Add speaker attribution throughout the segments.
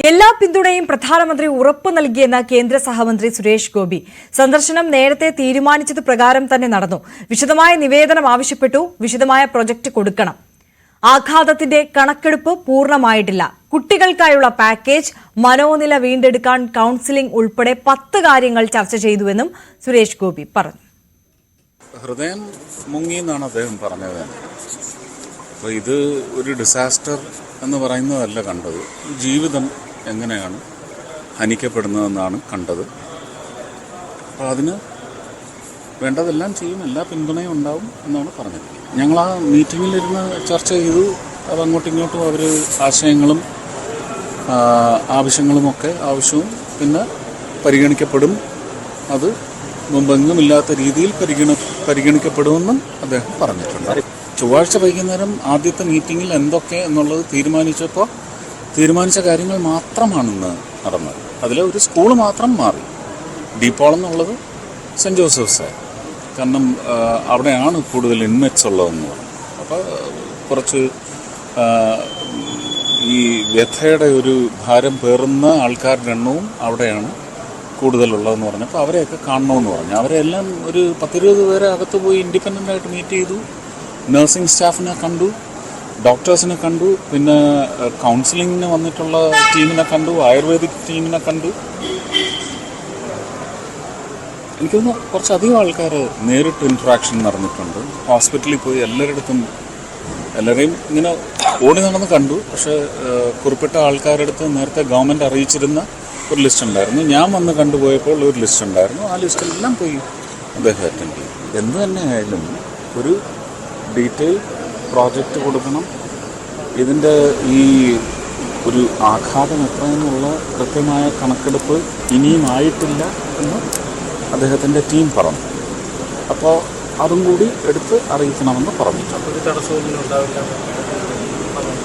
Speaker 1: എല്ലാ പിന്തുണയും പ്രധാനമന്ത്രി ഉറപ്പു നൽകിയെന്ന കേന്ദ്ര സഹമന്ത്രി സുരേഷ് ഗോപി. സന്ദർശനം നേരത്തെ തീരുമാനിച്ചത് പ്രകാരം തന്നെ നടന്നു. വിശദമായ നിവേദനം ആവശ്യപ്പെട്ടു. വിശദമായ പ്രൊജക്ട് കൊടുക്കണം. ആഘാതത്തിന്റെ കണക്കെടുപ്പ് പൂർണ്ണമായിട്ടില്ല. കുട്ടികൾക്കായുള്ള പാക്കേജ്, മനോനില വീണ്ടെടുക്കാൻ കൌൺസിലിംഗ് ഉൾപ്പെടെ 10 കാര്യങ്ങൾ ചർച്ച ചെയ്തുവെന്നും സുരേഷ് ഗോപി പറഞ്ഞു.
Speaker 2: ഹൃദയം മുങ്ങി എന്നാണ് അദ്ദേഹം പറഞ്ഞത്. അപ്പോൾ ഇത് ഒരു ഡിസാസ്റ്റർ എന്ന് പറയുന്നതല്ല കണ്ടത്, ജീവിതം എങ്ങനെയാണ് ഹനിക്കപ്പെടുന്നതെന്നാണ് കണ്ടത്. അപ്പോൾ അതിന് വേണ്ടതെല്ലാം ചെയ്യും, എല്ലാ പിന്തുണയും ഉണ്ടാവും എന്നാണ് പറഞ്ഞത്. ഞങ്ങൾ ആ മീറ്റിങ്ങിലിരുന്ന് ചർച്ച ചെയ്തു. അത് അങ്ങോട്ടും ഇങ്ങോട്ടും അവർ ആശയങ്ങളും ആവശ്യങ്ങളുമൊക്കെ ആവശ്യവും പിന്നെ പരിഗണിക്കപ്പെടും. അത് മുമ്പെങ്ങുമില്ലാത്ത രീതിയിൽ പരിഗണിക്കപ്പെടുമെന്നും അദ്ദേഹം പറഞ്ഞിട്ടുണ്ട്. ചൊവ്വാഴ്ച വൈകുന്നേരം ആദ്യത്തെ മീറ്റിങ്ങിൽ എന്തൊക്കെ എന്നുള്ളത് തീരുമാനിച്ച കാര്യങ്ങൾ മാത്രമാണ് ഇന്ന് നടന്നത്. അതിൽ ഒരു സ്കൂൾ മാത്രം മാറി. ഡീപോൾ എന്നുള്ളത് സെൻറ്റ് ജോസഫ്സ്, കാരണം അവിടെയാണ് കൂടുതൽ ഇൻമേറ്റ്സ് ഉള്ളതെന്ന് പറഞ്ഞു. അപ്പോൾ കുറച്ച് ഈ വ്യഥയുടെ ഒരു ഭാരം പേറുന്ന ആൾക്കാരുടെ എണ്ണവും അവിടെയാണ് കൂടുതലുള്ളതെന്ന് പറഞ്ഞപ്പോൾ അവരെയൊക്കെ കാണണമെന്ന് പറഞ്ഞു. അവരെല്ലാം ഒരു 10-20 പേരെ അകത്ത് പോയി ഇൻഡിപെൻഡൻ്റായിട്ട് മീറ്റ് ചെയ്തു. നഴ്സിംഗ് സ്റ്റാഫിനെ കണ്ടു, ഡോക്ടേഴ്സിനെ കണ്ടു, പിന്നെ കൗൺസിലിങ്ങിന് വന്നിട്ടുള്ള ടീമിനെ കണ്ടു, ആയുർവേദിക് ടീമിനെ കണ്ടു. എനിക്ക് തോന്നുന്നു കുറച്ചധികം ആൾക്കാർ നേരിട്ട് ഇൻട്രാക്ഷൻ നടന്നിട്ടുണ്ട്. ഹോസ്പിറ്റലിൽ പോയി എല്ലാവരെയും ഇങ്ങനെ ഓടി നടന്ന് കണ്ടു. പക്ഷേ കുറിപ്പിട്ട ആൾക്കാരുടെ അടുത്ത് നേരത്തെ ഗവൺമെൻറ് അറിയിച്ചിരുന്ന ഒരു ലിസ്റ്റ് ഉണ്ടായിരുന്നു. ഞാൻ വന്ന് കണ്ടുപോയപ്പോൾ ഒരു ലിസ്റ്റ് ഉണ്ടായിരുന്നു. ആ ലിസ്റ്റിലെല്ലാം പോയി അദ്ദേഹം അറ്റൻഡ് ചെയ്തു. എന്തു തന്നെയായാലും ഒരു ഡീറ്റെയിൽ പ്രോജക്റ്റ് കൊടുക്കണം. ഇതിൻ്റെ ഈ ഒരു ആഘാതം എത്രയെന്നുള്ള കൃത്യമായ കണക്കെടുപ്പ് ഇനിയും ആയിട്ടില്ല എന്ന് അദ്ദേഹത്തിൻ്റെ ടീം പറഞ്ഞു. അപ്പോൾ അതും കൂടി എടുത്ത് അറിയിക്കണമെന്ന് പറഞ്ഞിട്ടുണ്ട്.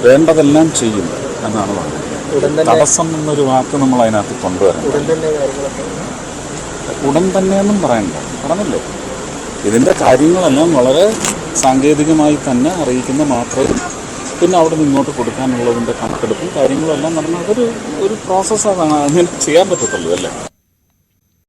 Speaker 2: വേണ്ടതെല്ലാം ചെയ്യും എന്നാണ് പറഞ്ഞത്. തടസ്സം എന്നൊരു വാക്ക് നമ്മൾ അതിനകത്ത് കൊണ്ടുവരണം. ഉടൻ തന്നെയൊന്നും പറഞ്ഞില്ലേ. ഇതിൻ്റെ കാര്യങ്ങളെല്ലാം വളരെ സാങ്കേതികമായി തന്നെ അറിയിക്കുന്ന മാത്രമേ പിന്നെ അവിടെ നിന്നോട്ട് കൊടുക്കാനുള്ളതിൻ്റെ കണക്കെടുപ്പും കാര്യങ്ങളും എല്ലാം നടന്ന ഒരു പ്രോസസ്സാണ്. അങ്ങനെ ചെയ്യാൻ പറ്റത്തുള്ളൂ അല്ലേ.